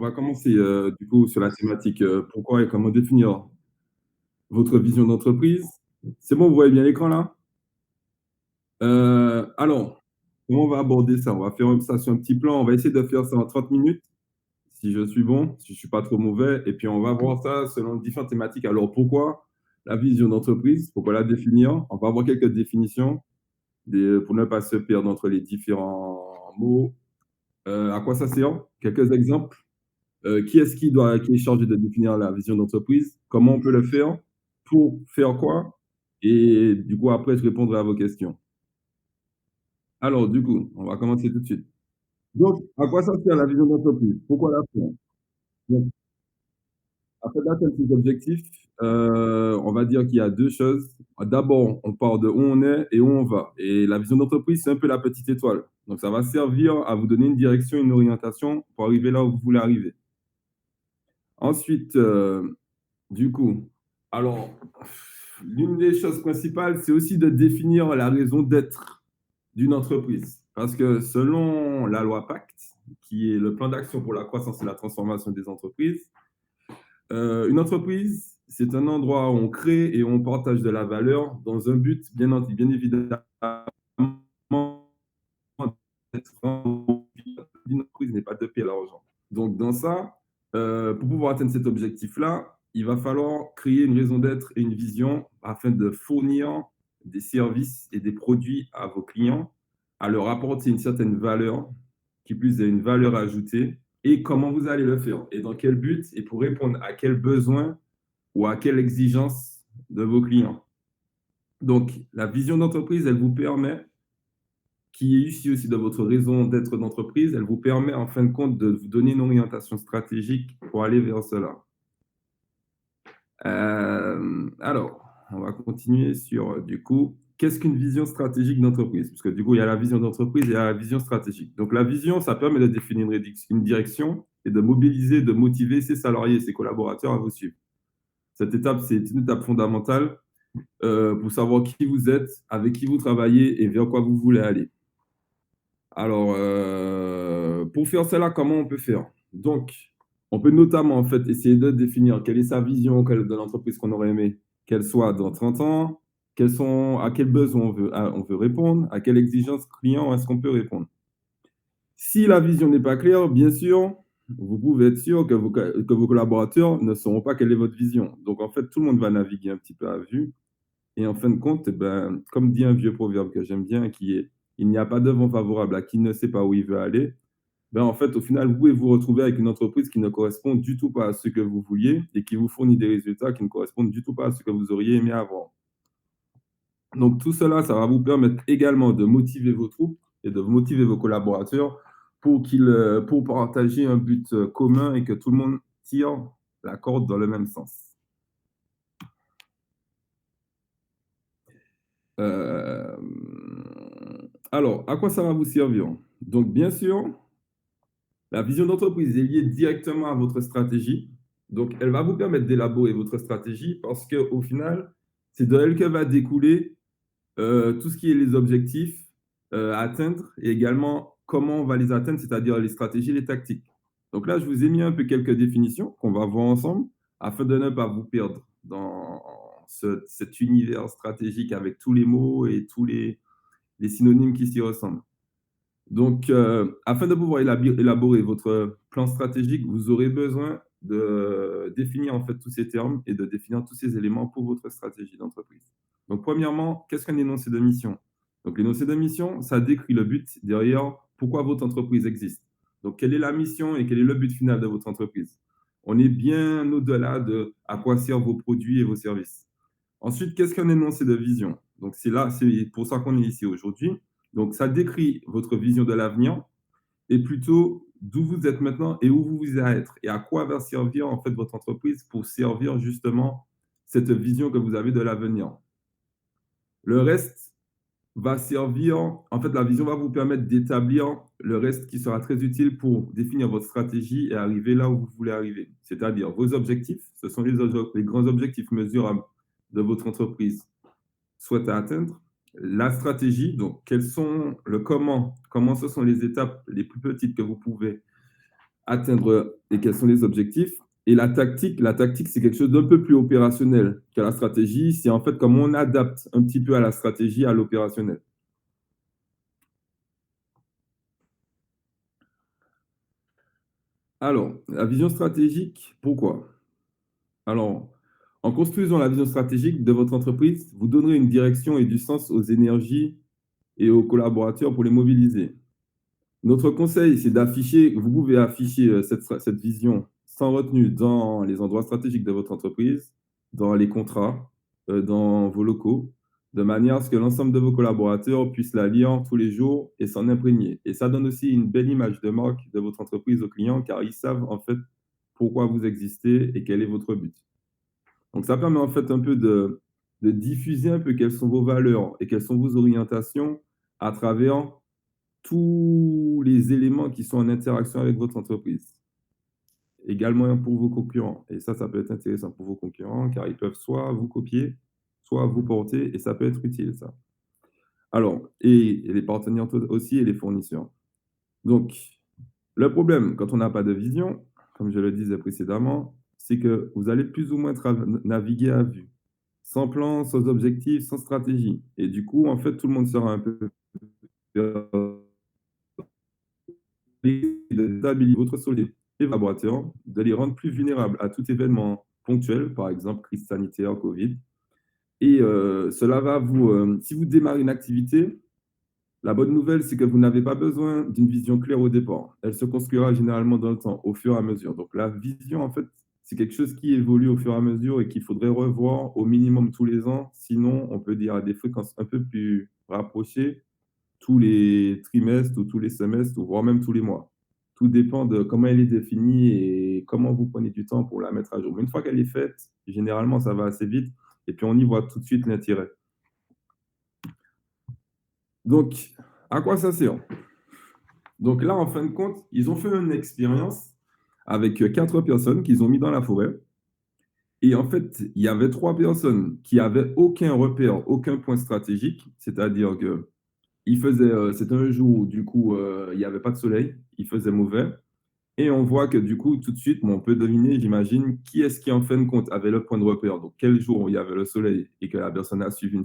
va commencer, du coup, sur la thématique, pourquoi et comment définir votre vision d'entreprise. C'est bon, vous voyez bien l'écran là? Alors, comment on va aborder ça? On va faire ça sur un petit plan. On va essayer de faire ça en 30 minutes, si je suis bon, si je suis pas trop mauvais. Et puis, on va voir ça selon différentes thématiques. Alors, pourquoi la vision d'entreprise? Pourquoi la définir? On va avoir quelques définitions pour ne pas se perdre entre les différents mots. À quoi ça sert? Quelques exemples. Qui est chargé de définir la vision d'entreprise? Comment on peut le faire? Pour faire quoi? Et du coup, après, je répondrai à vos questions. Alors, du coup, on va commencer tout de suite. Donc, à quoi ça sert la vision d'entreprise? Pourquoi la faire? Donc, afin d'atteindre ces objectifs, on va dire qu'il y a 2 choses. D'abord, on part de où on est et où on va. Et la vision d'entreprise, c'est un peu la petite étoile. Donc, ça va servir à vous donner une direction, une orientation pour arriver là où vous voulez arriver. Ensuite, du coup, alors, l'une des choses principales, c'est aussi de définir la raison d'être d'une entreprise. Parce que selon la loi Pacte, qui est le plan d'action pour la croissance et la transformation des entreprises, une entreprise, c'est un endroit où on crée et où on partage de la valeur dans un but, bien évidemment, d'être une entreprise n'est pas de payer l'argent. Donc, dans ça, pour pouvoir atteindre cet objectif-là, il va falloir créer une raison d'être et une vision afin de fournir des services et des produits à vos clients, à leur apporter une certaine valeur, qui plus est une valeur ajoutée, et comment vous allez le faire, et dans quel but, et pour répondre à quel besoin ou à quelle exigence de vos clients. Donc, la vision d'entreprise, elle vous permet qui est issue aussi de votre raison d'être d'entreprise, elle vous permet en fin de compte de vous donner une orientation stratégique pour aller vers cela. Alors, on va continuer sur, du coup, qu'est-ce qu'une vision stratégique d'entreprise? Parce que du coup, il y a la vision d'entreprise et il y a la vision stratégique. Donc, la vision, ça permet de définir une direction et de mobiliser, de motiver ses salariés et ses collaborateurs à vous suivre. Cette étape, c'est une étape fondamentale pour savoir qui vous êtes, avec qui vous travaillez et vers quoi vous voulez aller. Alors, pour faire cela, comment on peut faire? Donc, on peut notamment, en fait, essayer de définir quelle est sa vision de l'entreprise qu'on aurait aimé qu'elle soit dans 30 ans, à quels besoins on veut répondre, à quelle exigence client est-ce qu'on peut répondre. Si la vision n'est pas claire, bien sûr, vous pouvez être sûr que vos collaborateurs ne sauront pas quelle est votre vision. Donc, en fait, tout le monde va naviguer un petit peu à vue. Et en fin de compte, eh ben, comme dit un vieux proverbe que j'aime bien, qui est il n'y a pas de vent favorable à qui ne sait pas où il veut aller. Ben, en fait, au final, vous pouvez vous retrouver avec une entreprise qui ne correspond du tout pas à ce que vous vouliez et qui vous fournit des résultats qui ne correspondent du tout pas à ce que vous auriez aimé avoir. Donc, tout cela, ça va vous permettre également de motiver vos troupes et de motiver vos collaborateurs pour partager un but commun et que tout le monde tire la corde dans le même sens. Euh, Alors, à quoi ça va vous servir? Donc, bien sûr, la vision d'entreprise est liée directement à votre stratégie. Donc, elle va vous permettre d'élaborer votre stratégie parce qu'au final, c'est de elle que va découler tout ce qui est les objectifs à atteindre et également comment on va les atteindre, c'est-à-dire les stratégies, les tactiques. Donc là, je vous ai mis un peu quelques définitions qu'on va voir ensemble afin de ne pas vous perdre dans cet univers stratégique avec tous les mots et tous les synonymes qui s'y ressemblent. Donc, afin de pouvoir élaborer votre plan stratégique, vous aurez besoin de définir en fait tous ces termes et de définir tous ces éléments pour votre stratégie d'entreprise. Donc, premièrement, qu'est-ce qu'un énoncé de mission? Donc, l'énoncé de mission, ça décrit le but derrière pourquoi votre entreprise existe. Donc, quelle est la mission et quel est le but final de votre entreprise? On est bien au-delà de à quoi servent vos produits et vos services. Ensuite, qu'est-ce qu'un énoncé de vision? Donc, c'est pour ça qu'on est ici aujourd'hui. Donc, ça décrit votre vision de l'avenir et plutôt d'où vous êtes maintenant et où vous voulez être et à quoi va servir en fait votre entreprise pour servir justement cette vision que vous avez de l'avenir. Le reste va servir, en fait, la vision va vous permettre d'établir le reste qui sera très utile pour définir votre stratégie et arriver là où vous voulez arriver. C'est-à-dire vos objectifs, ce sont les grands objectifs mesurables de votre entreprise souhaite atteindre, la stratégie, donc quels sont le comment ce sont les étapes les plus petites que vous pouvez atteindre et quels sont les objectifs. Et la tactique, c'est quelque chose d'un peu plus opérationnel que la stratégie. C'est en fait comment on adapte un petit peu à la stratégie, à l'opérationnel. Alors, la vision stratégique, pourquoi? Alors, en construisant la vision stratégique de votre entreprise, vous donnerez une direction et du sens aux énergies et aux collaborateurs pour les mobiliser. Notre conseil, c'est d'afficher, vous pouvez afficher cette vision sans retenue dans les endroits stratégiques de votre entreprise, dans les contrats, dans vos locaux, de manière à ce que l'ensemble de vos collaborateurs puissent la lire tous les jours et s'en imprégner. Et ça donne aussi une belle image de marque de votre entreprise aux clients, car ils savent en fait pourquoi vous existez et quel est votre but. Donc ça permet en fait un peu de diffuser un peu quelles sont vos valeurs et quelles sont vos orientations à travers tous les éléments qui sont en interaction avec votre entreprise. Également pour vos concurrents. Et ça peut être intéressant pour vos concurrents car ils peuvent soit vous copier, soit vous porter et ça peut être utile ça. Alors, et les partenaires aussi et les fournisseurs. Donc, le problème quand on n'a pas de vision, comme je le disais précédemment, c'est que vous allez plus ou moins naviguer à vue, sans plan, sans objectif, sans stratégie. Et du coup, en fait, tout le monde sera un peu de stabiliser votre solide et collaborateurs, de les rendre plus vulnérables à tout événement ponctuel, par exemple crise sanitaire, Covid. Et cela va vous, si vous démarrez une activité, la bonne nouvelle, c'est que vous n'avez pas besoin d'une vision claire au départ. Elle se construira généralement dans le temps, au fur et à mesure. Donc la vision, en fait, c'est quelque chose qui évolue au fur et à mesure et qu'il faudrait revoir au minimum tous les ans. Sinon, on peut dire à des fréquences un peu plus rapprochées, tous les trimestres ou tous les semestres, ou voire même tous les mois. Tout dépend de comment elle est définie et comment vous prenez du temps pour la mettre à jour. Mais une fois qu'elle est faite, généralement, ça va assez vite et puis on y voit tout de suite l'intérêt. Donc, à quoi ça sert? Donc là, en fin de compte, ils ont fait une expérience avec 4 personnes qu'ils ont mis dans la forêt. Et en fait, il y avait 3 personnes qui avaient aucun repère, aucun point stratégique, c'est-à-dire que c'était un jour où, du coup, il n'y avait pas de soleil, il faisait mauvais. Et on voit que, du coup, tout de suite, on peut deviner, j'imagine, qui est-ce qui, en fin de compte, avait le point de repère. Donc, quel jour il y avait le soleil et que la personne a suivi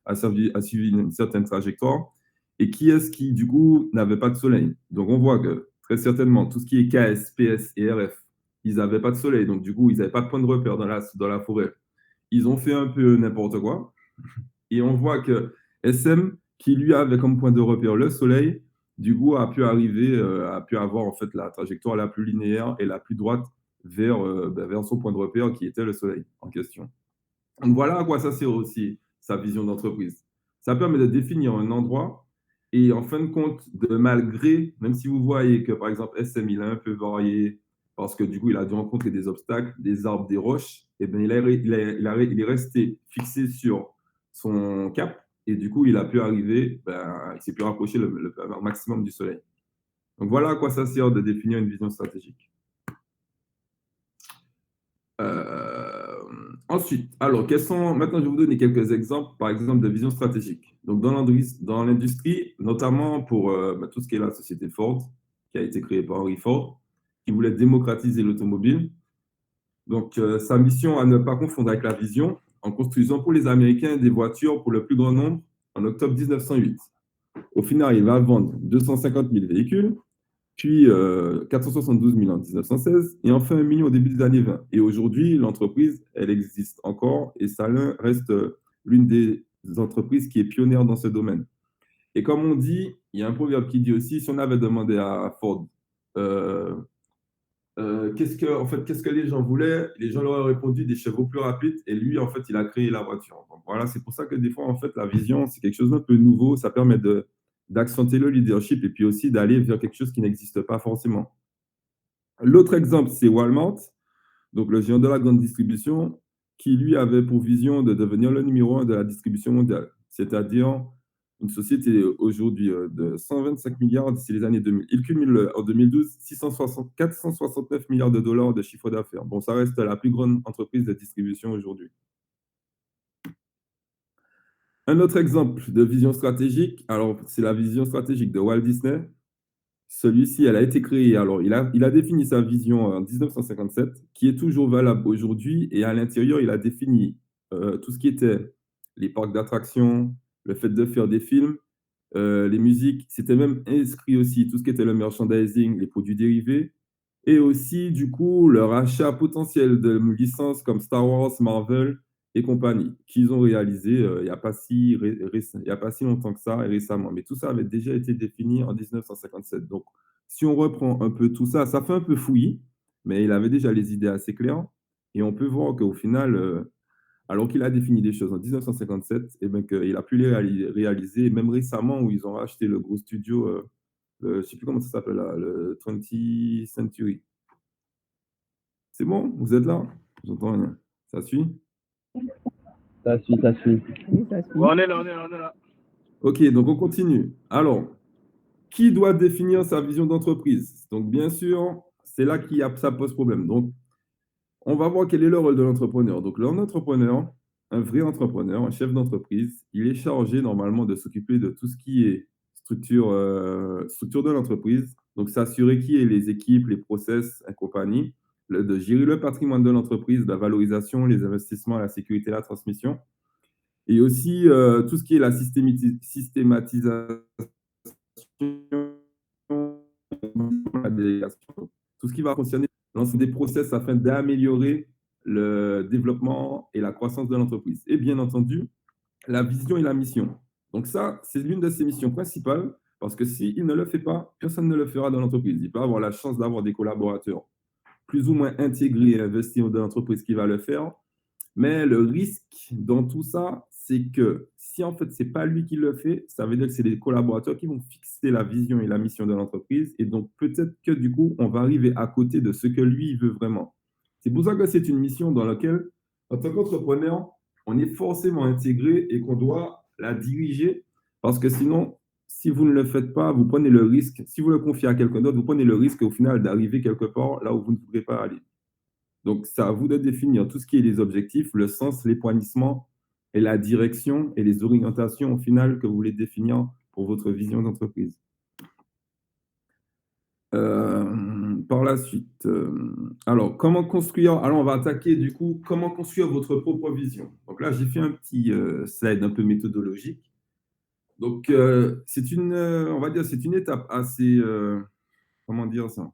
a suivi une certaine trajectoire. Et qui est-ce qui, du coup, n'avait pas de soleil. Donc, on voit que, très certainement, tout ce qui est KS, PS et RF, ils n'avaient pas de soleil. Donc, du coup, ils n'avaient pas de point de repère dans la forêt. Ils ont fait un peu n'importe quoi. Et on voit que SM, qui lui avait comme point de repère le soleil, du coup, a pu avoir en fait la trajectoire la plus linéaire et la plus droite vers son point de repère qui était le soleil en question. Donc voilà à quoi ça sert aussi, sa vision d'entreprise. Ça permet de définir un endroit et en fin de compte, même si vous voyez que par exemple SM, il a un peu varié parce que du coup, il a dû rencontrer des obstacles, des arbres, des roches, et bien il est resté fixé sur son cap et du coup, il a pu arriver, il s'est pu rapprocher le maximum du soleil. Donc voilà à quoi ça sert de définir une vision stratégique. Ensuite, alors, maintenant, je vais vous donner quelques exemples, par exemple, de vision stratégique. Donc, dans l'industrie, notamment pour tout ce qui est la société Ford, qui a été créée par Henry Ford, qui voulait démocratiser l'automobile. Donc, sa mission à ne pas confondre avec la vision, en construisant pour les Américains des voitures pour le plus grand nombre en octobre 1908. Au final, il va vendre 250 000 véhicules, puis 472 000 en 1916, et enfin 1 million au début des années 20. Et aujourd'hui, l'entreprise, elle existe encore, et Salin reste l'une des entreprises qui est pionnière dans ce domaine. Et comme on dit, il y a un proverbe qui dit aussi, si on avait demandé à Ford euh, qu'est-ce que les gens voulaient, les gens leur auraient répondu des chevaux plus rapides, et lui, en fait, il a créé la voiture. Donc voilà, c'est pour ça que des fois, en fait, la vision, c'est quelque chose d'un peu nouveau, ça permet d'accentuer le leadership et puis aussi d'aller vers quelque chose qui n'existe pas forcément. L'autre exemple, c'est Walmart, donc le géant de la grande distribution, qui lui avait pour vision de devenir le numéro un de la distribution mondiale, c'est-à-dire une société aujourd'hui de 125 milliards d'ici les années 2000. Il cumule en 2012 469 milliards de dollars de chiffre d'affaires. Bon, ça reste la plus grande entreprise de distribution aujourd'hui. Un autre exemple de vision stratégique, alors c'est la vision stratégique de Walt Disney, Celui-ci, elle a été créée, alors il a défini sa vision en 1957, qui est toujours valable aujourd'hui et à l'intérieur, il a défini, tout ce qui était les parcs d'attractions, le fait de faire des films, les musiques. C'était même inscrit aussi tout ce qui était le merchandising, les produits dérivés et aussi, du coup, leur achat potentiel de licences comme Star Wars, Marvel et compagnie, qu'ils ont réalisé, il y a pas si il y a pas si longtemps que ça et récemment. Mais tout ça avait déjà été défini en 1957. Donc, si on reprend un peu tout ça, ça fait un peu fouillis, mais il avait déjà les idées assez claires et on peut voir qu'au final, alors qu'il a défini des choses en 1957 et ben, qu'il a pu les réaliser, même récemment où ils ont racheté le gros studio, je ne sais plus comment ça s'appelle là, le 20th Century. C'est bon? Vous êtes là? J'entends rien. Ça suit? Ça suit, ça suit. Oui, ça Ouais, suit. on est là, on est là, on est là. OK, donc on continue. Alors, qui doit définir sa vision d'entreprise? Donc bien sûr, c'est là qu'il y a ça pose problème. Donc, on va voir quel est le rôle de l'entrepreneur. Donc l'entrepreneur, un vrai entrepreneur, un chef d'entreprise, il est chargé normalement de s'occuper de tout ce qui est structure de l'entreprise, donc s'assurer qui est les équipes, les process et compagnie, de gérer le patrimoine de l'entreprise, la valorisation, les investissements, la sécurité, la transmission. Et aussi, tout ce qui est la systématisation, la délégation, tout ce qui va concerner l'ensemble des process afin d'améliorer le développement et la croissance de l'entreprise. Et bien entendu, la vision et la mission. Donc ça, c'est l'une de ses missions principales parce que s'il ne le fait pas, personne ne le fera dans l'entreprise. Il peut avoir la chance d'avoir des collaborateurs plus ou moins intégrés et investis dans l'entreprise qui va le faire, mais le risque dans tout ça, c'est que si en fait, ce n'est pas lui qui le fait, ça veut dire que c'est les collaborateurs qui vont fixer la vision et la mission de l'entreprise. Et donc, peut-être que du coup, on va arriver à côté de ce que lui veut vraiment. C'est pour ça que c'est une mission dans laquelle, en tant qu'entrepreneur, on est forcément intégré et qu'on doit la diriger parce que sinon, si vous ne le faites pas, vous prenez le risque, si vous le confiez à quelqu'un d'autre, vous prenez le risque au final d'arriver quelque part là où vous ne voudrez pas aller. Donc, c'est à vous de définir tout ce qui est les objectifs, le sens, l'épanouissement et la direction et les orientations au final que vous voulez définir pour votre vision d'entreprise. Par la suite, alors, comment construire? Alors, on va attaquer du coup, comment construire votre propre vision. Donc là, j'ai fait un petit slide un peu méthodologique. Donc, c'est une, on va dire, c'est une étape assez, comment dire ça?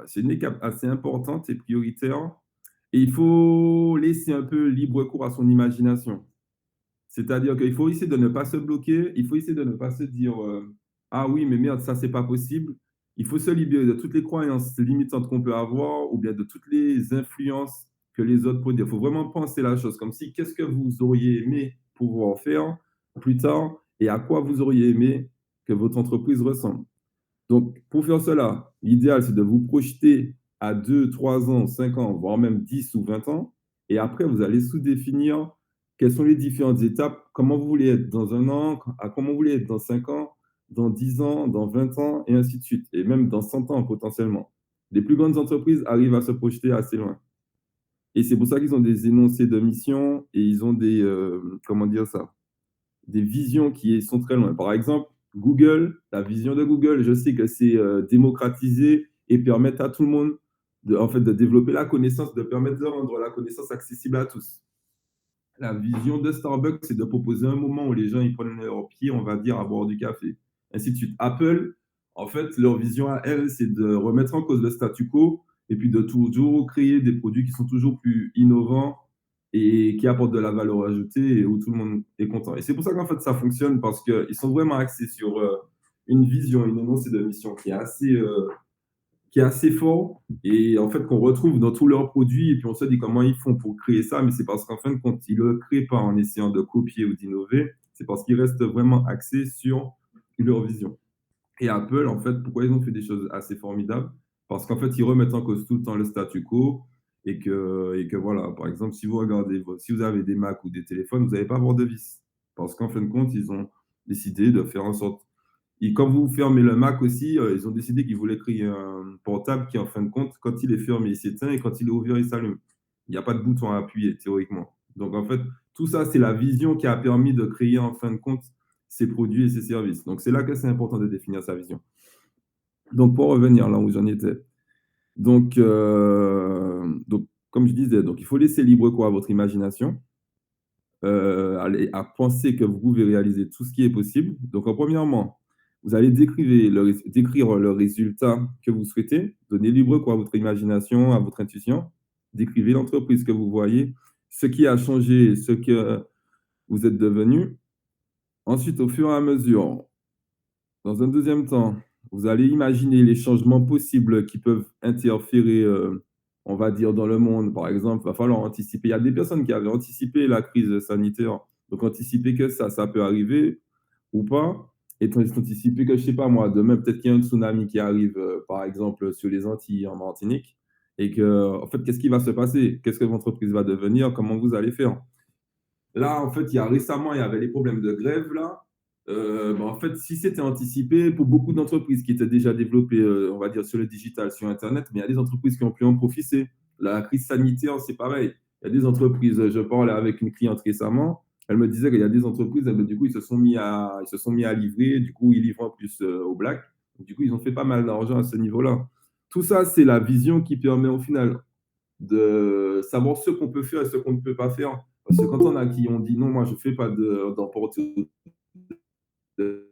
C'est une étape assez importante et prioritaire. Et il faut laisser un peu libre cours à son imagination. C'est-à-dire qu'il faut essayer de ne pas se bloquer, il faut essayer de ne pas se dire ah oui, mais merde, ça, c'est pas possible. Il faut se libérer de toutes les croyances limitantes qu'on peut avoir ou bien de toutes les influences que les autres peuvent dire. Il faut vraiment penser la chose comme si qu'est-ce que vous auriez aimé pouvoir faire plus tard et à quoi vous auriez aimé que votre entreprise ressemble. Donc, pour faire cela, l'idéal, c'est de vous projeter à 2, 3 ans, 5 ans, voire même 10 ou 20 ans. Et après, vous allez sous-définir quelles sont les différentes étapes, comment vous voulez être dans un an, comment vous voulez être dans 5 ans, dans 10 ans, dans 20 ans, et ainsi de suite. Et même dans 100 ans potentiellement. Les plus grandes entreprises arrivent à se projeter assez loin. Et c'est pour ça qu'ils ont des énoncés de mission et ils ont des, comment dire ça, des visions qui sont très loin. Par exemple, Google, la vision de Google, je sais que c'est démocratiser et permettre à tout le monde de, en fait, de développer la connaissance, de permettre de rendre la connaissance accessible à tous. La vision de Starbucks, c'est de proposer un moment où les gens ils prennent leur pied, on va dire, à boire du café. Ainsi de suite. Apple, en fait, leur vision à elle, c'est de remettre en cause le statu quo et puis de toujours créer des produits qui sont toujours plus innovants et qui apportent de la valeur ajoutée et où tout le monde est content. Et c'est pour ça qu'en fait, ça fonctionne parce qu'ils sont vraiment axés sur une vision, une énoncé de mission qui est assez fort et en fait qu'on retrouve dans tous leurs produits et puis on se dit comment ils font pour créer ça, mais c'est parce qu'en fin de compte, ils ne le créent pas en essayant de copier ou d'innover, c'est parce qu'ils restent vraiment axés sur leur vision. Et Apple, en fait, pourquoi ils ont fait des choses assez formidables? Parce qu'en fait, ils remettent en cause tout le temps le statu quo et que voilà, par exemple, si vous regardez, si vous avez des Mac ou des téléphones, vous n'allez pas avoir de vis. Parce qu'en fin de compte, ils ont décidé de faire en sorte. Et quand vous fermez le Mac aussi, ils ont décidé qu'ils voulaient créer un portable qui, en fin de compte, quand il est fermé, il s'éteint et quand il est ouvert, il s'allume. Il n'y a pas de bouton à appuyer, théoriquement. Donc, en fait, tout ça, c'est la vision qui a permis de créer, en fin de compte, ses produits et ses services. Donc, c'est là que c'est important de définir sa vision. Donc, pour revenir là où j'en étais. Donc, comme je disais, donc, il faut laisser libre cours à votre imagination, à penser que vous pouvez réaliser tout ce qui est possible. Donc, premièrement, vous allez décrire le résultat que vous souhaitez, donner libre cours à votre imagination, à votre intuition, décrivez l'entreprise que vous voyez, ce qui a changé, ce que vous êtes devenu. Ensuite, au fur et à mesure, dans un deuxième temps, vous allez imaginer les changements possibles qui peuvent interférer, on va dire, dans le monde. Par exemple, il va falloir anticiper. Il y a des personnes qui avaient anticipé la crise sanitaire, donc anticiper que ça peut arriver ou pas, et anticiper que, je ne sais pas moi, demain, peut-être qu'il y a un tsunami qui arrive, par exemple, sur les Antilles, en Martinique, et que, en fait, qu'est-ce qui va se passer? Qu'est-ce que votre entreprise va devenir? Comment vous allez faire? Là, en fait, récemment, il y avait les problèmes de grève, là. En fait, si c'était anticipé, pour beaucoup d'entreprises qui étaient déjà développées, on va dire, sur le digital, sur Internet, mais il y a des entreprises qui ont pu en profiter. La crise sanitaire, c'est pareil. Il y a des entreprises, je parlais avec une cliente récemment, elle me disait qu'il y a des entreprises, du coup, ils se sont mis à livrer, du coup, ils livrent en plus au black. Du coup, ils ont fait pas mal d'argent à ce niveau-là. Tout ça, c'est la vision qui permet au final de savoir ce qu'on peut faire et ce qu'on ne peut pas faire. Parce que quand on a qui ont dit non, moi je ne fais pas d'emporter de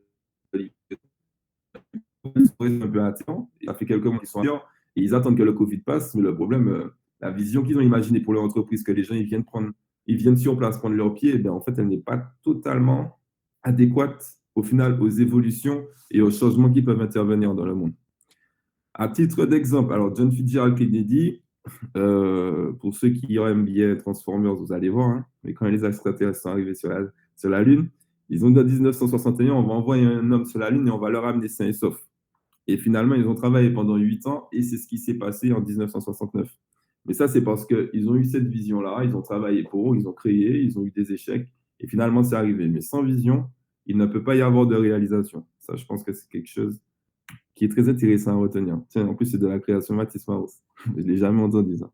un peu à temps, ça fait quelques mois qu'ils sont ailleurs et ils attendent que le Covid passe, mais le problème, la vision qu'ils ont imaginée pour leur entreprise, que les gens ils viennent sur place prendre leurs pieds, en fait, elle n'est pas totalement adéquate au final aux évolutions et aux changements qui peuvent intervenir dans le monde. À titre d'exemple, alors John Fitzgerald Kennedy, pour ceux qui aiment bien Transformers, vous allez voir, hein, mais quand les extraterrestres sont arrivés sur la Lune, ils ont dit en 1961, on va envoyer un homme sur la Lune et on va le ramener sain et sauf. Et finalement, ils ont travaillé pendant 8 ans et c'est ce qui s'est passé en 1969. Mais ça, c'est parce qu'ils ont eu cette vision-là, ils ont travaillé pour, ils ont créé, ils ont eu des échecs et finalement, c'est arrivé. Mais sans vision, il ne peut pas y avoir de réalisation. Ça, je pense que c'est quelque chose qui est très intéressant à retenir. Tiens, en plus, c'est de la création Matisse Maros. Je ne l'ai jamais entendu, ça.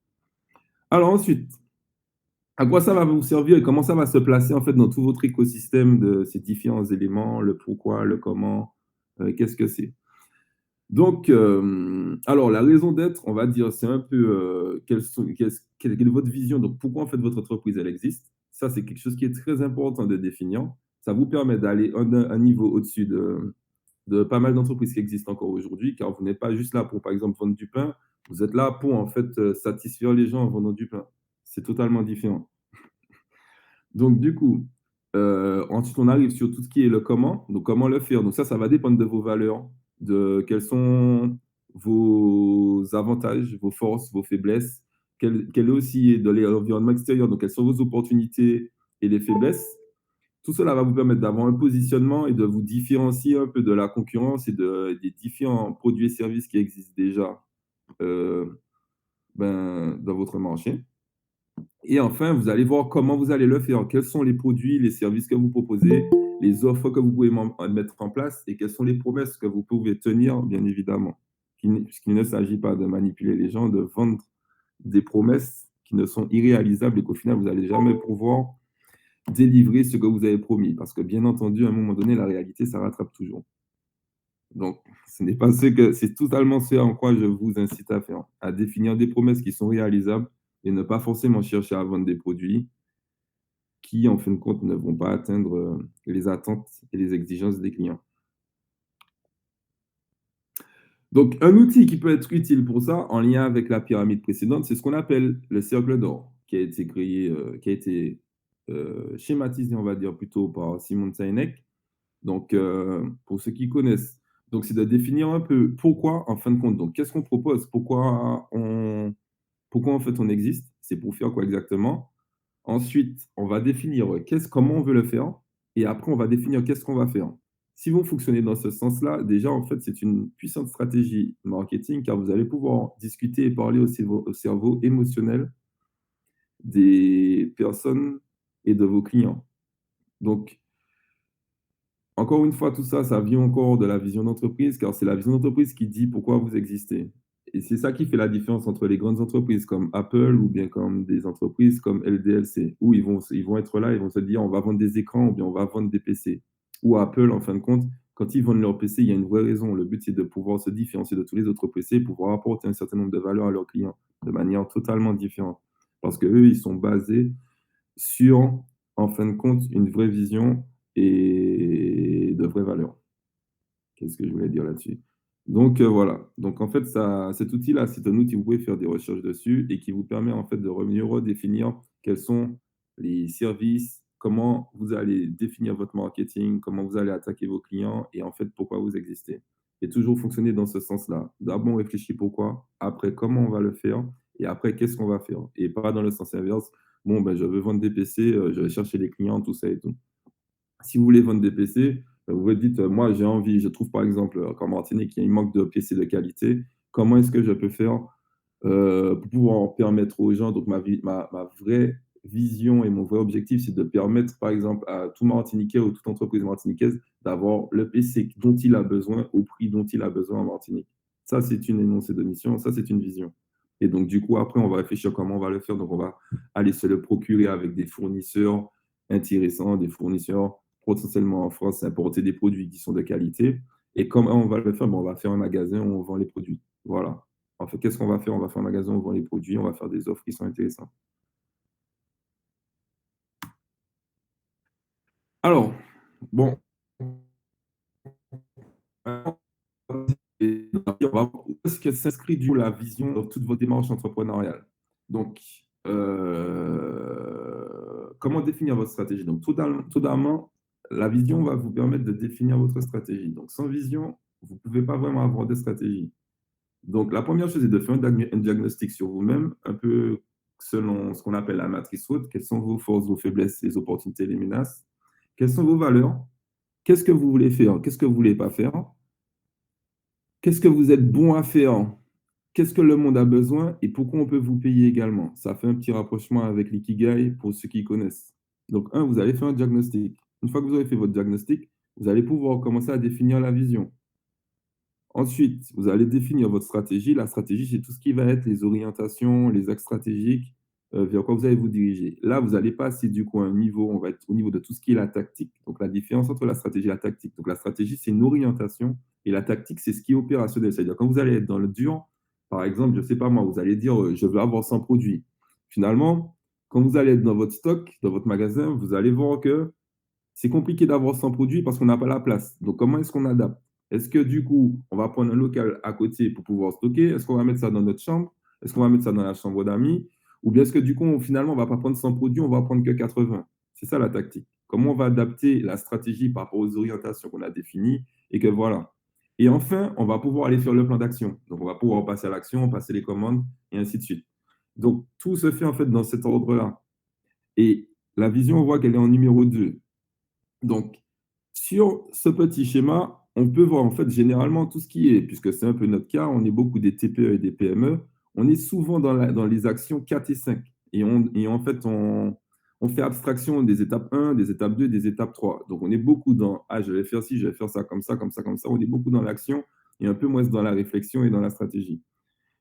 Alors ensuite, à quoi ça va vous servir et comment ça va se placer en fait dans tout votre écosystème de ces différents éléments, le pourquoi, le comment, qu'est-ce que c'est? Donc, alors la raison d'être, on va dire, c'est un peu quelle est votre vision, donc pourquoi en fait votre entreprise elle existe? Ça, c'est quelque chose qui est très important de définir. Ça vous permet d'aller un niveau au-dessus de pas mal d'entreprises qui existent encore aujourd'hui, car vous n'êtes pas juste là pour, par exemple, vendre du pain, vous êtes là pour en fait satisfaire les gens en vendant du pain. C'est totalement différent. Donc, du coup, ensuite, on arrive sur tout ce qui est le comment. Donc, comment le faire? Donc, ça va dépendre de vos valeurs, de quels sont vos avantages, vos forces, vos faiblesses, quel est aussi de l'environnement extérieur, donc quelles sont vos opportunités et les faiblesses. Tout cela va vous permettre d'avoir un positionnement et de vous différencier un peu de la concurrence et des différents produits et services qui existent déjà euh, dans votre marché. Et enfin, vous allez voir comment vous allez le faire. Quels sont les produits, les services que vous proposez, les offres que vous pouvez mettre en place et quelles sont les promesses que vous pouvez tenir, bien évidemment. Puisqu'il ne s'agit pas de manipuler les gens, de vendre des promesses qui ne sont irréalisables et qu'au final, vous n'allez jamais pouvoir délivrer ce que vous avez promis. Parce que, bien entendu, à un moment donné, la réalité, ça rattrape toujours. Donc, c'est totalement ce en quoi je vous incite à faire, à définir des promesses qui sont réalisables et ne pas forcément chercher à vendre des produits qui, en fin de compte, ne vont pas atteindre les attentes et les exigences des clients. Donc, un outil qui peut être utile pour ça, en lien avec la pyramide précédente, c'est ce qu'on appelle le cercle d'or, qui a été créé, qui a été schématisé, on va dire, plutôt par Simon Sinek. Donc, pour ceux qui connaissent, donc c'est de définir un peu pourquoi, en fin de compte, donc qu'est-ce qu'on propose, pourquoi en fait on existe, c'est pour faire quoi exactement. Ensuite, on va définir comment on veut le faire et après on va définir qu'est-ce qu'on va faire. Si vous fonctionnez dans ce sens-là, déjà en fait c'est une puissante stratégie marketing car vous allez pouvoir discuter et parler au cerveau émotionnel des personnes et de vos clients. Donc, encore une fois, tout ça, ça vient encore de la vision d'entreprise, car c'est la vision d'entreprise qui dit pourquoi vous existez. Et c'est ça qui fait la différence entre les grandes entreprises comme Apple ou bien comme des entreprises comme LDLC, où ils vont être là, ils vont se dire on va vendre des écrans ou bien on va vendre des PC. ou Apple, en fin de compte, quand ils vendent leur PC, il y a une vraie raison. Le but, c'est de pouvoir se différencier de tous les autres PC et pouvoir apporter un certain nombre de valeurs à leurs clients de manière totalement différente. Parce qu'eux, ils sont basés sur, en fin de compte, une vraie vision et de vraies valeurs. Qu'est-ce que je voulais dire là-dessus? Donc, voilà. Donc, en fait, ça cet outil-là, c'est un outil, vous pouvez faire des recherches dessus et qui vous permet, en fait, de mieux redéfinir quels sont les services, comment vous allez définir votre marketing, comment vous allez attaquer vos clients et en fait, pourquoi vous existez. Et toujours fonctionner dans ce sens-là. D'abord, on réfléchit pourquoi, après, comment on va le faire et après, qu'est-ce qu'on va faire? Et pas dans le sens inverse. Bon, ben, je veux vendre des PC, je vais chercher les clients, tout ça et tout. Si vous voulez vendre des PC, vous vous dites, moi j'ai envie, je trouve par exemple qu'en Martinique, il y a un manque de PC de qualité. Comment est-ce que je peux faire pour pouvoir permettre aux gens, donc ma vraie vision et mon vrai objectif, c'est de permettre par exemple à tout Martiniquais ou toute entreprise martiniquaise d'avoir le PC dont il a besoin au prix dont il a besoin en Martinique. Ça, c'est une énoncée de mission, ça, c'est une vision. Et donc, du coup, après, on va réfléchir comment on va le faire. Donc, on va aller se le procurer avec des fournisseurs intéressants, des fournisseurs potentiellement en France, importer des produits qui sont de qualité. Et comment on va le faire? Bon, on va faire un magasin où on vend les produits. Voilà. En fait, qu'est-ce qu'on va faire? On va faire un magasin où on vend les produits, on va faire des offres qui sont intéressantes. Alors, bon, où est-ce que s'inscrit du coup la vision dans toute votre démarche entrepreneuriale? Donc, comment définir votre stratégie? Donc, tout d'abord, la vision va vous permettre de définir votre stratégie. Donc, sans vision, vous ne pouvez pas vraiment avoir de stratégie. Donc, la première chose est de faire un diagnostic sur vous-même, un peu selon ce qu'on appelle la matrice SWOT. Quelles sont vos forces, vos faiblesses, les opportunités, les menaces? Quelles sont vos valeurs? Qu'est-ce que vous voulez faire? Qu'est-ce que vous ne voulez pas faire? Qu'est-ce que vous êtes bon à faire? Qu'est-ce que le monde a besoin et pourquoi on peut vous payer également? Ça fait un petit rapprochement avec l'ikigai pour ceux qui connaissent. Donc, vous allez faire un diagnostic. Une fois que vous avez fait votre diagnostic, vous allez pouvoir commencer à définir la vision. Ensuite, vous allez définir votre stratégie. La stratégie, c'est tout ce qui va être les orientations, les axes stratégiques, vers quoi vous allez vous diriger. Là, vous allez passer du coup à un niveau, on va être au niveau de tout ce qui est la tactique. Donc, la différence entre la stratégie et la tactique. Donc, la stratégie, c'est une orientation et la tactique, c'est ce qui est opérationnel. C'est-à-dire, quand vous allez être dans le dur, par exemple, je ne sais pas moi, vous allez dire, je veux avoir 100 produits. Finalement, quand vous allez être dans votre stock, dans votre magasin, vous allez voir que c'est compliqué d'avoir 100 produits parce qu'on n'a pas la place. Donc, comment est-ce qu'on adapte? Est-ce que du coup, on va prendre un local à côté pour pouvoir stocker? Est-ce qu'on va mettre ça dans notre chambre? Est-ce qu'on va mettre ça dans la chambre d'amis? Ou bien est-ce que du coup, finalement, on ne va pas prendre 100 produits, on va prendre que 80? C'est ça la tactique. Comment on va adapter la stratégie par rapport aux orientations qu'on a définies et que voilà. Et enfin, on va pouvoir aller faire le plan d'action. Donc, on va pouvoir passer à l'action, passer les commandes et ainsi de suite. Donc, tout se fait en fait dans cet ordre-là. Et la vision, on voit qu'elle est en numéro 2. Donc, sur ce petit schéma, on peut voir en fait généralement tout ce qui est, puisque c'est un peu notre cas, on est beaucoup des TPE et des PME, on est souvent dans les actions 4 et 5. Et en fait, on fait abstraction des étapes 1, des étapes 2, des étapes 3. Donc, on est beaucoup dans, ah, je vais faire ci, je vais faire ça, comme ça, comme ça, comme ça. On est beaucoup dans l'action et un peu moins dans la réflexion et dans la stratégie.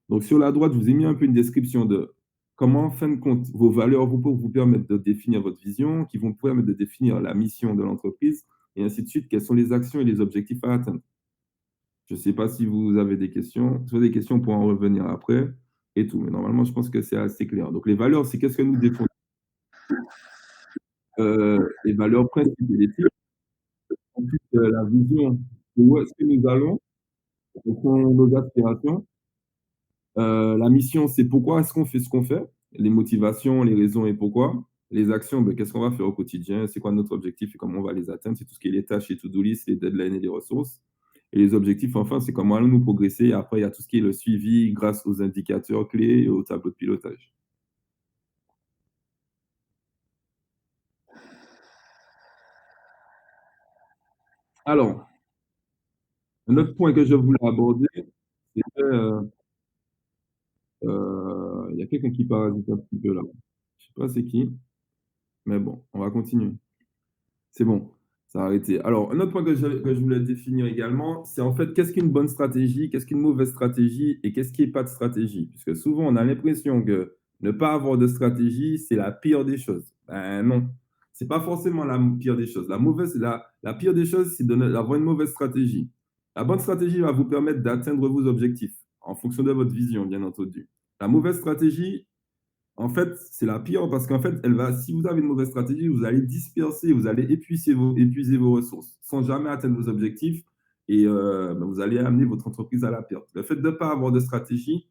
Donc, sur la droite, je vous ai mis un peu une description de comment, en fin de compte, vos valeurs vous permettre de définir votre vision, qui vont vous permettre de définir la mission de l'entreprise, et ainsi de suite. Quelles sont les actions et les objectifs à atteindre? Je ne sais pas si vous avez des questions. Si vous avez des questions, on pourra en revenir après et tout. Mais normalement, je pense que c'est assez clair. Donc, les valeurs, c'est qu'est-ce que nous défendons? Les valeurs principes et éthiques. Ensuite, la vision, où est-ce que nous allons? Quelles sont nos aspirations? La mission, c'est pourquoi est-ce qu'on fait ce qu'on fait? Les motivations, les raisons et pourquoi. Les actions, ben, qu'est-ce qu'on va faire au quotidien? C'est quoi notre objectif et comment on va les atteindre? C'est tout ce qui est les tâches, les to-do list, les deadlines et les ressources. Et les objectifs, enfin, c'est comment allons-nous progresser. Et après, il y a tout ce qui est le suivi grâce aux indicateurs clés et au tableau de pilotage. Alors, un autre point que je voulais aborder, c'était, il y a quelqu'un qui parasite un petit peu là. Je sais pas c'est qui, mais bon, on va continuer. C'est bon, ça a arrêté. Alors, un autre point que je voulais définir également, c'est en fait qu'est-ce qu'une bonne stratégie, qu'est-ce qu'une mauvaise stratégie et qu'est-ce qui n'est pas de stratégie. Puisque souvent, on a l'impression que ne pas avoir de stratégie, c'est la pire des choses. Ben non, c'est pas forcément la pire des choses. La pire des choses, c'est d'avoir une mauvaise stratégie. La bonne stratégie va vous permettre d'atteindre vos objectifs en fonction de votre vision, bien entendu. La mauvaise stratégie, en fait, c'est la pire parce qu'en fait, si vous avez une mauvaise stratégie, vous allez disperser, vous allez épuiser vos ressources sans jamais atteindre vos objectifs et vous allez amener votre entreprise à la perte. Le fait de ne pas avoir de stratégie,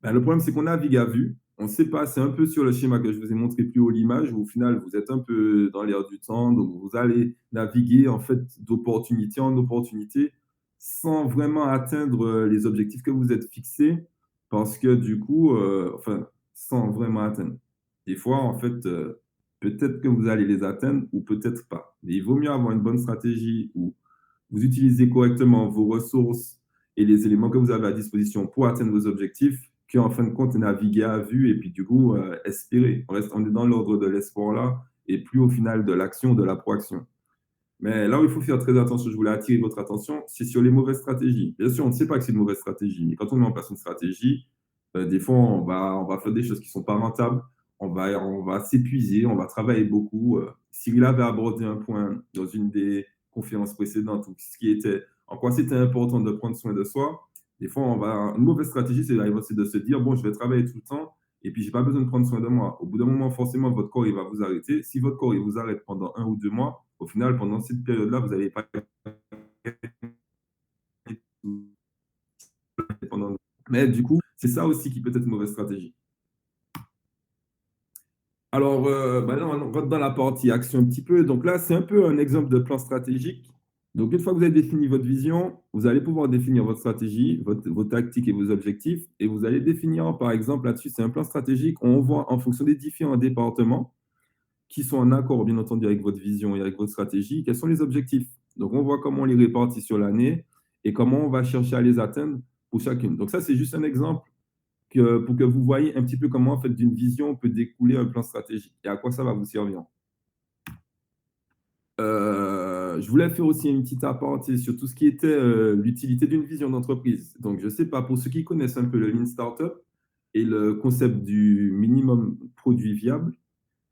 ben, le problème, c'est qu'on navigue à vue. On ne sait pas, c'est un peu sur le schéma que je vous ai montré plus haut, l'image, où au final, vous êtes un peu dans l'air du temps. Donc, vous allez naviguer en fait d'opportunité en opportunité sans vraiment atteindre les objectifs que vous êtes fixés parce que du coup, enfin, sans vraiment atteindre. Des fois, en fait, peut-être que vous allez les atteindre ou peut-être pas. Mais il vaut mieux avoir une bonne stratégie où vous utilisez correctement vos ressources et les éléments que vous avez à disposition pour atteindre vos objectifs, qu'en fin de compte, naviguer à vue et puis du coup, espérer. On est dans l'ordre de l'espoir là et plus au final de l'action, de la proaction. Mais là où il faut faire très attention, je voulais attirer votre attention, c'est sur les mauvaises stratégies. Bien sûr, on ne sait pas que c'est une mauvaise stratégie, mais quand on met en place une stratégie, des fois, on va faire des choses qui ne sont pas rentables, on va s'épuiser, on va travailler beaucoup. Cyril avait abordé un point dans une des conférences précédentes, ce qui était en quoi c'était important de prendre soin de soi. Des fois, une mauvaise stratégie, c'est de se dire, bon, je vais travailler tout le temps, et puis je n'ai pas besoin de prendre soin de moi. Au bout d'un moment, forcément, votre corps il va vous arrêter. Si votre corps il vous arrête pendant 1 ou 2 mois, au final, pendant cette période-là, vous n'allez pas pendant. Mais du coup, c'est ça aussi qui peut être une mauvaise stratégie. Alors, maintenant, on rentre dans la partie action un petit peu. Donc là, c'est un peu un exemple de plan stratégique. Donc, une fois que vous avez défini votre vision, vous allez pouvoir définir votre stratégie, vos tactiques et vos objectifs. Et vous allez définir, par exemple, là-dessus, c'est un plan stratégique. On voit en fonction des différents départements qui sont en accord, bien entendu, avec votre vision et avec votre stratégie, quels sont les objectifs. Donc, on voit comment on les répartit sur l'année et comment on va chercher à les atteindre pour chacune. Donc, ça, c'est juste un exemple pour que vous voyez un petit peu comment, en fait, d'une vision peut découler un plan stratégique et à quoi ça va vous servir. Je voulais faire aussi une petite aparté sur tout ce qui était l'utilité d'une vision d'entreprise. Donc, je ne sais pas, pour ceux qui connaissent un peu le Lean Startup et le concept du minimum produit viable,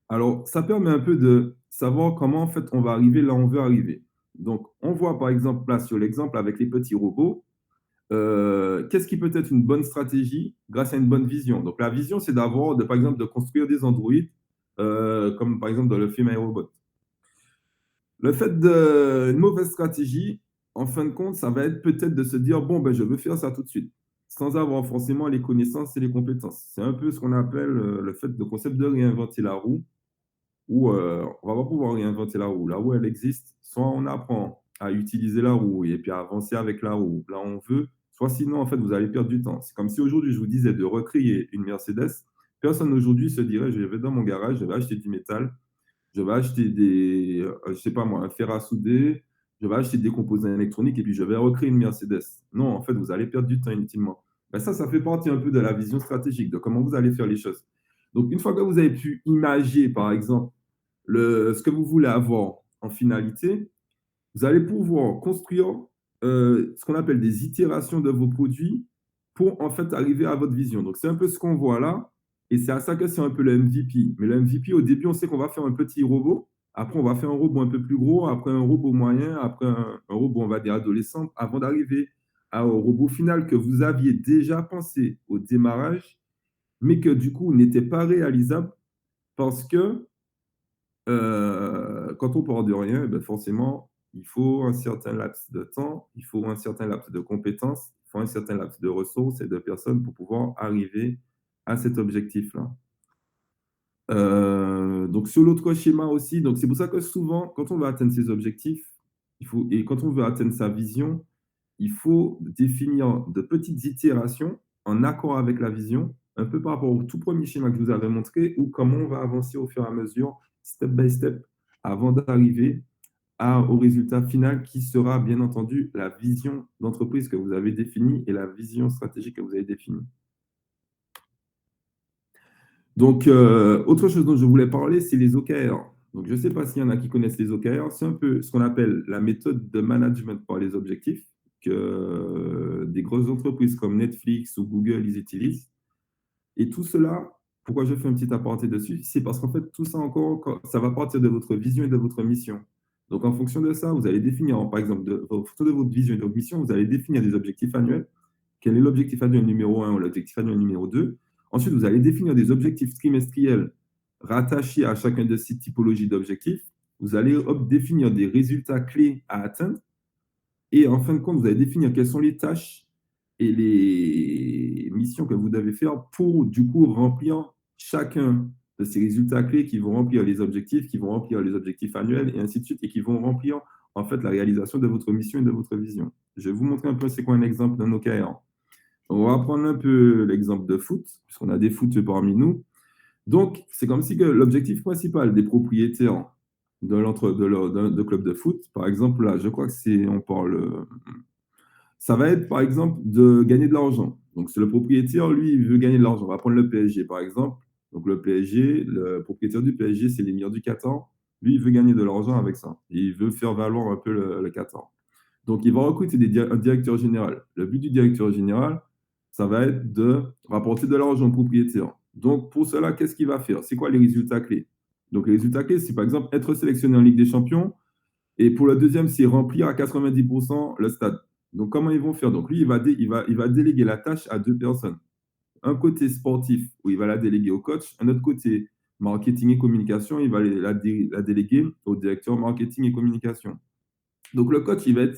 alors ça permet un peu de savoir comment en fait on va arriver là où on veut arriver. Donc, on voit par exemple là sur l'exemple avec les petits robots, qu'est-ce qui peut être une bonne stratégie grâce à une bonne vision. Donc, la vision, c'est par exemple, de construire des androïdes, comme par exemple dans le film iRobot. Le fait d'une mauvaise stratégie, en fin de compte, ça va être peut-être de se dire, bon, ben, je veux faire ça tout de suite, sans avoir forcément les connaissances et les compétences. C'est un peu ce qu'on appelle le concept de réinventer la roue, où on va pas pouvoir réinventer la roue. La roue, elle existe. Soit on apprend à utiliser la roue et puis à avancer avec la roue là où on veut, soit sinon, en fait, vous allez perdre du temps. C'est comme si aujourd'hui, je vous disais de recréer une Mercedes. Personne aujourd'hui se dirait, je vais dans mon garage, je vais acheter du métal, je vais acheter je sais pas moi, un fer à souder, je vais acheter des composants électroniques et puis je vais recréer une Mercedes. Non, en fait, vous allez perdre du temps inutilement. Ben ça fait partie un peu de la vision stratégique, de comment vous allez faire les choses. Donc, une fois que vous avez pu imager, par exemple, ce que vous voulez avoir en finalité, vous allez pouvoir construire ce qu'on appelle des itérations de vos produits pour en fait arriver à votre vision. Donc, c'est un peu ce qu'on voit là. Et c'est à ça que c'est un peu le MVP. Mais le MVP, au début, on sait qu'on va faire un petit robot. Après, on va faire un robot un peu plus gros. Après, un robot moyen. Après, un robot, on va dire, adolescent. Avant d'arriver au robot final que vous aviez déjà pensé au démarrage, mais que du coup n'était pas réalisable parce que quand on part de rien, eh ben forcément, il faut un certain laps de temps, il faut un certain laps de compétences, il faut un certain laps de ressources et de personnes pour pouvoir arriver à cet objectif-là. Donc sur l'autre schéma aussi, donc c'est pour ça que souvent, quand on veut atteindre ses objectifs, et quand on veut atteindre sa vision, il faut définir de petites itérations en accord avec la vision, un peu par rapport au tout premier schéma que je vous avais montré, ou comment on va avancer au fur et à mesure, step by step, avant d'arriver au résultat final qui sera bien entendu la vision d'entreprise que vous avez définie et la vision stratégique que vous avez définie. Donc, autre chose dont je voulais parler, c'est les OKR. Donc, je ne sais pas s'il y en a qui connaissent les OKR. C'est un peu ce qu'on appelle la méthode de management par les objectifs que des grosses entreprises comme Netflix ou Google, ils utilisent. Et tout cela pourquoi je fais un petit aparté dessus? C'est parce qu'en fait, tout ça encore, ça va partir de votre vision et de votre mission. Donc, en fonction de ça, vous allez définir, par exemple, en fonction de votre vision et de votre mission, vous allez définir des objectifs annuels. Quel est l'objectif annuel numéro 1 ou l'objectif annuel numéro 2? Ensuite, vous allez définir des objectifs trimestriels rattachés à chacun de ces typologies d'objectifs. Vous allez définir des résultats clés à atteindre. Et en fin de compte, vous allez définir quelles sont les tâches et les missions que vous devez faire pour, du coup, remplir chacun de ces résultats clés qui vont remplir les objectifs, qui vont remplir les objectifs annuels, et ainsi de suite, et qui vont remplir, en fait, la réalisation de votre mission et de votre vision. Je vais vous montrer un peu c'est quoi un exemple d'un OKR. On va prendre un peu l'exemple de foot, puisqu'on a des foot parmi nous. Donc, c'est comme si que l'objectif principal des propriétaires de club de foot, par exemple, là, je crois que on parle, ça va être, par exemple, de gagner de l'argent. Donc, c'est le propriétaire, lui, il veut gagner de l'argent. On va prendre le PSG, par exemple. Donc, le PSG, le propriétaire du PSG, c'est l'émir du Qatar. Lui, il veut gagner de l'argent avec ça. Et il veut faire valoir un peu le Qatar. Donc, il va recruter un directeur général. Le but du directeur général, ça va être de rapporter de l'argent au propriétaire. Donc, pour cela, qu'est-ce qu'il va faire? C'est quoi les résultats clés? Donc, les résultats clés, c'est par exemple être sélectionné en Ligue des Champions. Et pour le deuxième, c'est remplir à 90% le stade. Donc, comment ils vont faire? Donc, lui, il va déléguer la tâche à deux personnes. Un côté sportif, où il va la déléguer au coach. Un autre côté, marketing et communication, il va la déléguer au directeur marketing et communication. Donc, le coach, il va être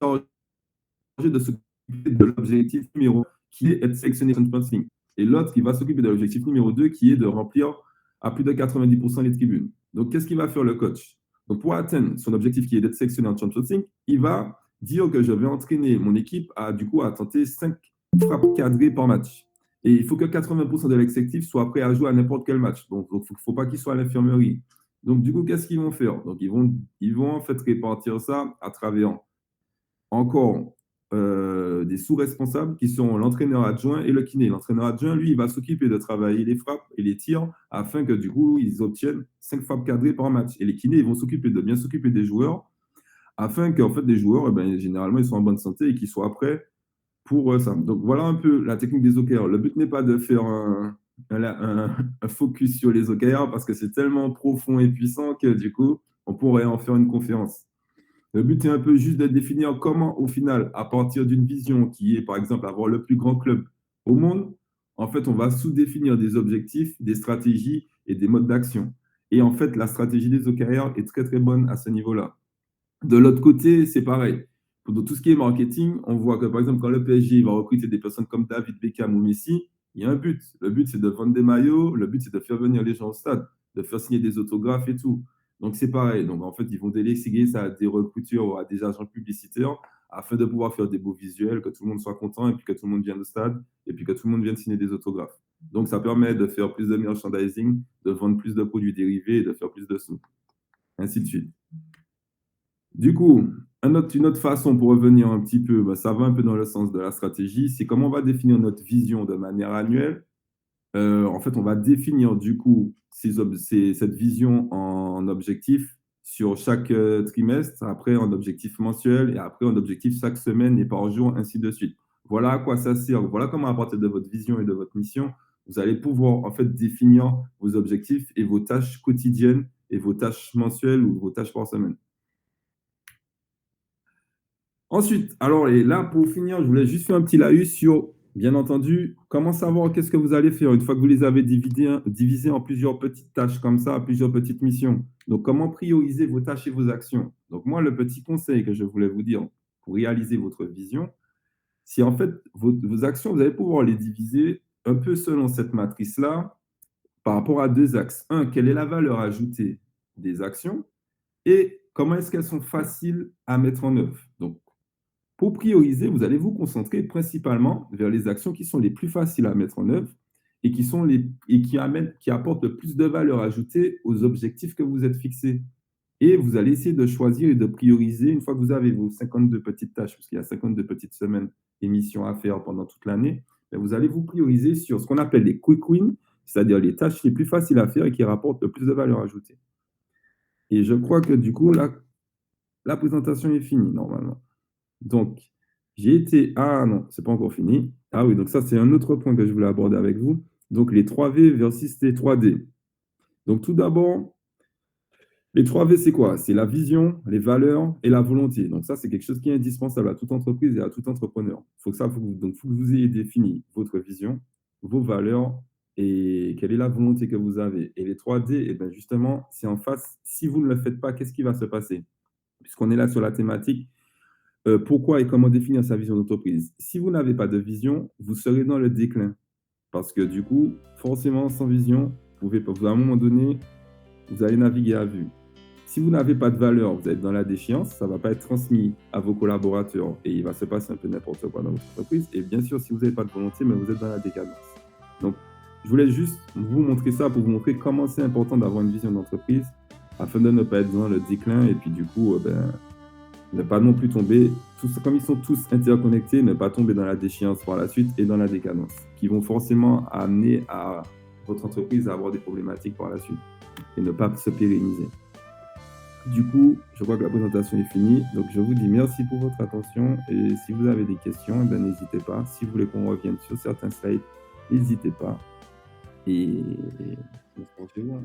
chargé de s'occuper de l'objectif numéro 1, qui est être sélectionné Champions League. Et l'autre, il va s'occuper de l'objectif numéro 2, qui est de remplir à plus de 90% les tribunes. Donc, qu'est-ce qu'il va faire le coach? Donc, pour atteindre son objectif qui est d'être sélectionné en Champions League, il va dire que je vais entraîner mon équipe à tenter 5 frappes cadrées par match. Et il faut que 80% de l'effectif soit prêt à jouer à n'importe quel match. Donc, il ne faut pas qu'il soit à l'infirmerie. Donc, du coup, qu'est-ce qu'ils vont faire? Donc, ils vont en fait répartir ça à travers encore des sous-responsables qui sont l'entraîneur adjoint et le kiné. L'entraîneur adjoint, lui, il va s'occuper de travailler les frappes et les tirs afin que du coup, ils obtiennent 5 frappes cadrées par match. Et les kinés, ils vont s'occuper de bien s'occuper des joueurs afin qu'en fait, les joueurs, généralement, ils soient en bonne santé et qu'ils soient prêts pour ça. Donc, voilà un peu la technique des OKR. Le but n'est pas de faire un focus sur les OKR parce que c'est tellement profond et puissant que du coup, on pourrait en faire une conférence. Le but est un peu juste de définir comment, au final, à partir d'une vision qui est, par exemple, avoir le plus grand club au monde, en fait, on va sous-définir des objectifs, des stratégies et des modes d'action. Et en fait, la stratégie des OKR est très, très bonne à ce niveau-là. De l'autre côté, c'est pareil. Pour tout ce qui est marketing, on voit que, par exemple, quand le PSG va recruter des personnes comme David Beckham ou Messi, il y a un but. Le but, c'est de vendre des maillots. Le but, c'est de faire venir les gens au stade, de faire signer des autographes et tout. Donc, c'est pareil. Donc, en fait, ils vont déléguer ça à des recruteurs ou à des agents publicitaires afin de pouvoir faire des beaux visuels, que tout le monde soit content et puis que tout le monde vienne au stade et puis que tout le monde vienne signer des autographes. Donc, ça permet de faire plus de merchandising, de vendre plus de produits dérivés et de faire plus de sous. Ainsi de suite. Du coup, une autre façon pour revenir un petit peu, ça va un peu dans le sens de la stratégie, c'est comment on va définir notre vision de manière annuelle. En fait, on va définir du coup cette vision en objectif sur chaque trimestre, après en objectif mensuel et après en objectif chaque semaine et par jour, ainsi de suite. Voilà à quoi ça sert. Voilà comment à partir de votre vision et de votre mission, vous allez pouvoir en fait définir vos objectifs et vos tâches quotidiennes et vos tâches mensuelles ou vos tâches par semaine. Ensuite, alors, et là, pour finir, je voulais juste faire un petit laïus sur, bien entendu, comment savoir qu'est-ce que vous allez faire une fois que vous les avez divisés en plusieurs petites tâches comme ça, plusieurs petites missions. Donc, comment prioriser vos tâches et vos actions. Donc, moi, le petit conseil que je voulais vous dire pour réaliser votre vision, c'est en fait vos actions, vous allez pouvoir les diviser un peu selon cette matrice-là par rapport à deux axes. Un, quelle est la valeur ajoutée des actions et comment est-ce qu'elles sont faciles à mettre en œuvre. Donc, pour prioriser, vous allez vous concentrer principalement vers les actions qui sont les plus faciles à mettre en œuvre et qui apportent le plus de valeur ajoutée aux objectifs que vous êtes fixés. Et vous allez essayer de choisir et de prioriser une fois que vous avez vos 52 petites tâches, parce qu'il y a 52 petites semaines émissions à faire pendant toute l'année, vous allez vous prioriser sur ce qu'on appelle les quick wins, c'est-à-dire les tâches les plus faciles à faire et qui rapportent le plus de valeur ajoutée. Et je crois que du coup, la présentation est finie normalement. Donc, j'ai été... Ah non, c'est pas encore fini. Ah oui, donc ça, c'est un autre point que je voulais aborder avec vous. Donc les 3V versus les 3D. Donc tout d'abord, les 3V, c'est quoi? C'est la vision, les valeurs et la volonté. Donc ça, c'est quelque chose qui est indispensable à toute entreprise et à tout entrepreneur. Faut que vous ayez défini votre vision, vos valeurs et quelle est la volonté que vous avez. Et les 3D, eh ben justement, c'est en face. Si vous ne le faites pas, qu'est-ce qui va se passer? Puisqu'on est là sur la thématique, pourquoi et comment définir sa vision d'entreprise. Si vous n'avez pas de vision, vous serez dans le déclin. Parce que du coup, forcément, sans vision, vous pouvez pas, à un moment donné, vous allez naviguer à vue. Si vous n'avez pas de valeur, vous êtes dans la déchéance, ça ne va pas être transmis à vos collaborateurs et il va se passer un peu n'importe quoi dans votre entreprise. Et bien sûr, si vous n'avez pas de volonté, mais vous êtes dans la décadence. Donc, je voulais juste vous montrer ça pour vous montrer comment c'est important d'avoir une vision d'entreprise afin de ne pas être dans le déclin et puis du coup, ne pas non plus tomber, comme ils sont tous interconnectés, ne pas tomber dans la déchéance par la suite et dans la décadence, qui vont forcément amener à votre entreprise à avoir des problématiques par la suite et ne pas se pérenniser. Du coup, je crois que la présentation est finie. Donc, je vous dis merci pour votre attention. Et si vous avez des questions, eh ben, n'hésitez pas. Si vous voulez qu'on revienne sur certains slides, n'hésitez pas. Et on se retrouve.